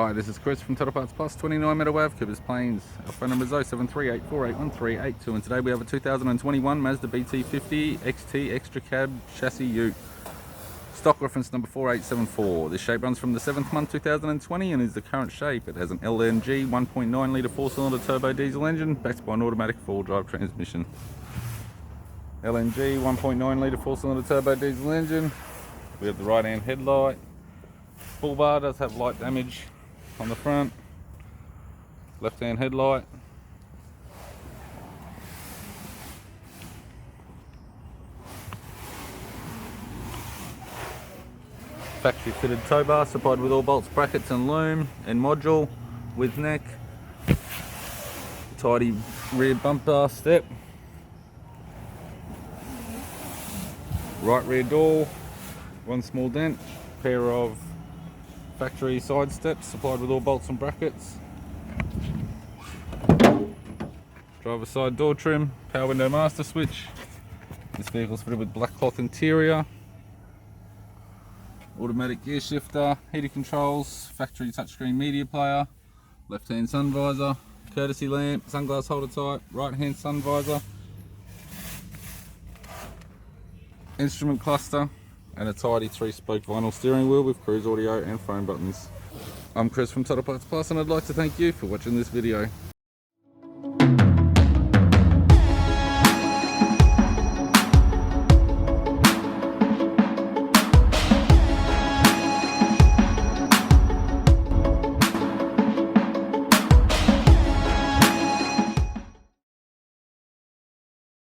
Hi, this is Chris from Total Parts Plus, 29 Meadow Ave, Coopers Plains. Our phone number is 0738481382, and today we have a 2021 Mazda BT-50 XT Extra Cab Chassis Ute. Stock reference number 4874. This shape runs from the 7th month 2020 and is the current shape. It has an LNG 1.9 litre 4-cylinder turbo diesel engine backed by an automatic 4-drive transmission. LNG 1.9 litre 4-cylinder turbo diesel engine. We have the right hand headlight. Bull bar does have light damage on the front. Left hand headlight. Factory fitted tow bar supplied with all bolts, brackets and loom and module with neck. Tidy rear bumper step. Right rear door. One small dent. Pair of factory side steps supplied with all bolts and brackets. Driver side door trim. Power window master switch. This vehicle is fitted with black cloth interior. Automatic gear shifter, heated controls, factory touchscreen media player, left hand sun visor, courtesy lamp, sunglass holder type, right hand sun visor, instrument cluster, and a tidy 3-spoke vinyl steering wheel with cruise audio and phone buttons. I'm Chris from Total Parts Plus, and I'd like to thank you for watching this video.